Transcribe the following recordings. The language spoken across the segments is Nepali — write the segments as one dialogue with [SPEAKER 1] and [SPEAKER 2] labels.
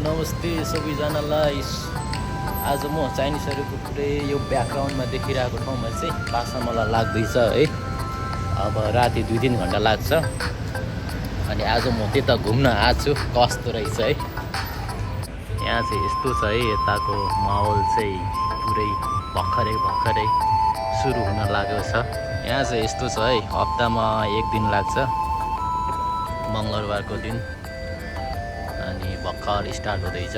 [SPEAKER 1] नमस्ते सबैजनालाई। आज म चाइनिजहरूको पुरै यो ब्याकग्राउन्डमा देखिरहेको ठाउँमा चाहिँ बास्न मलाई लाग्दैछ है। अब राति 2-3 घन्टा लाग्छ। अनि आज म त्यता घुम्न आएको छु, कस्तो रहेछ है। यहाँ चाहिँ यस्तो छ है, यताको माहौल चाहिँ पुरै भर्खरै सुरु हुन लागेको छ। यहाँ चाहिँ यस्तो छ है, हप्तामा 1 दिन लाग्छ, मङ्गलबारको दिन। अनि भर्खर स्टार्ट हुँदैछ।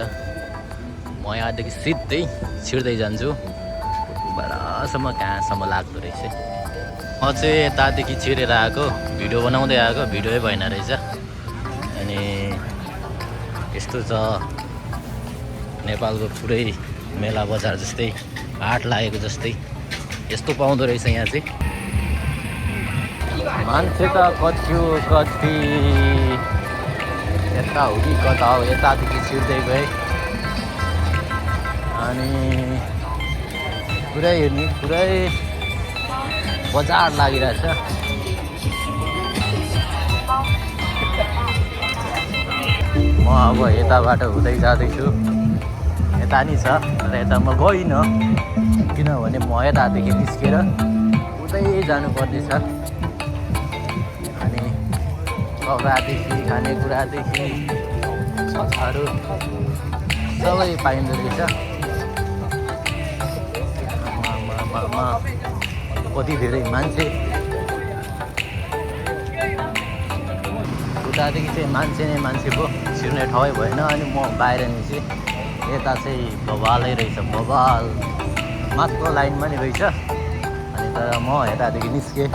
[SPEAKER 1] म यहाँदेखि सिधै छिर्दै जान्छु, बरासम्म कहाँसम्म लाग्दो रहेछ। म चाहिँ यतादेखि छिरेर आएको, भिडियो बनाउँदै आएको, भिडियोै भएन रहेछ। अनि यस्तो छ नेपालको पुरै मेला बजार जस्तै, हाट लागेको जस्तै यस्तो पाउँदो रहेछ यहाँ चाहिँ। मान्छे त कति यता हो कि कता हो, यतादेखि छिर्दै गएँ। अनि पुरै बजार लागिरहेछ। म अब यताबाट हुँदै जाँदैछु, यता नि छ र यता म गइनँ, किनभने म यतादेखि निस्केर उतै जानुपर्ने छ। अनि कपडादेखि खानेकुरादेखि छाहरू सबै पाइँदो रहेछ। कति धेरै मान्छे, उतादेखि चाहिँ मान्छे पो, छिर्ने ठाउँ भएन। अनि म बाहिर निस्केँ, यता चाहिँ बवालै रहेछ, बवाल माथिल्लो लाइनमा नि रहेछ। अनि तर म यतादेखि निस्केँ,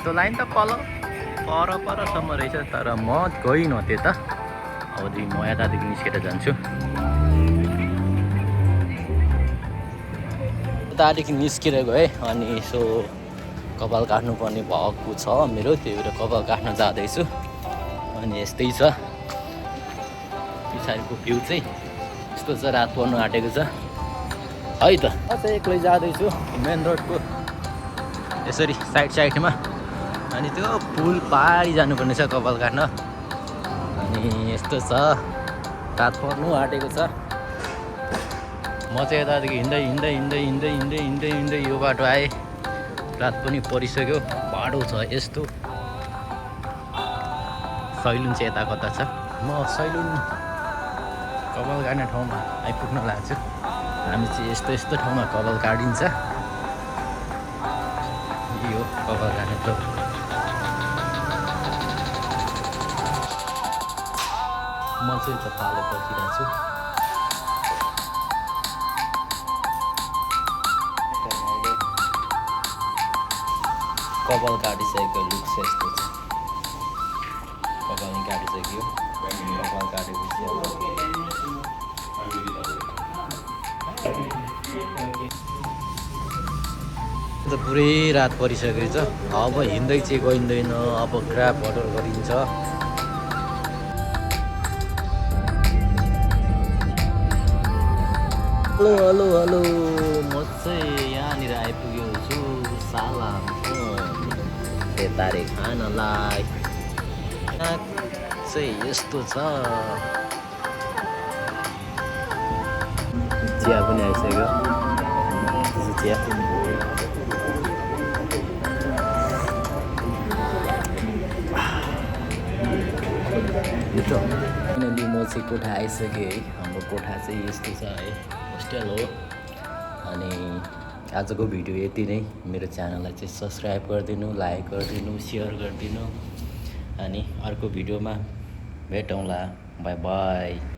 [SPEAKER 1] त्यो लाइन त परसम्म रहेछ, तर म गइनँ त्यता। अबदेखि म यतादेखि निस्केर जान्छु। यतादेखि निस्केर गएँ। अनि यसो कपाल काट्नुपर्ने भएको छ मेरो, त्यही भएर कपाल काट्न जाँदैछु। अनि यस्तै छ पछाडिको भ्यू चाहिँ, यस्तो छ, रात पर्नु आँटेको छ है त। म चाहिँ एक्लै जाँदैछु मेन रोडको यसरी साइडमा। अनि त्यो पुल पारी जानुपर्ने छ कपाल काट्न। अनि यस्तो छ, रात पर्नु आँटेको छ। म चाहिँ यतादेखि हिँड्दै यो बाटो आएँ। रात पनि परिसक्यो, बाटो छ यस्तो। सैलुन चाहिँ यता कता छ, म सैलुन कपाल काट्ने ठाउँमा आइपुग्न लाग्छु। हामी चाहिँ यस्तो ठाउँमा कपाल काटिन्छ। यो कपाल काट्ने ठाउँ। म चाहिँ त पालो पर्खिरहेको छु। कपाल काटिसकेको लुक चाहिँ यस्तो छ। कपाल नि काटिसक्यो, कपाल काटेपछि अब पुरै रात परिसकेको छ। अब हिँड्दै चाहिँ गइँदैन, अब ग्राब अर्डर गरिन्छ। हेलो, म चाहिँ यहाँनिर आइपुगेको छु साला तारे खानलाई। चाहिँ यस्तो छ, चिया पनि आइसक्यो। चिया फाइनली म चाहिँ कोठा आइसकेँ है। हाम्रो कोठा चाहिँ यस्तो छ है, होस्टेल हो। अनि आजको भिडियो यति नै। मेरो च्यानललाई चाहिँ सब्सक्राइब गरिदिनु, लाइक गरिदिनु, सेयर गरिदिनु। अनि अर्को भिडियोमा भेटौँला। By by.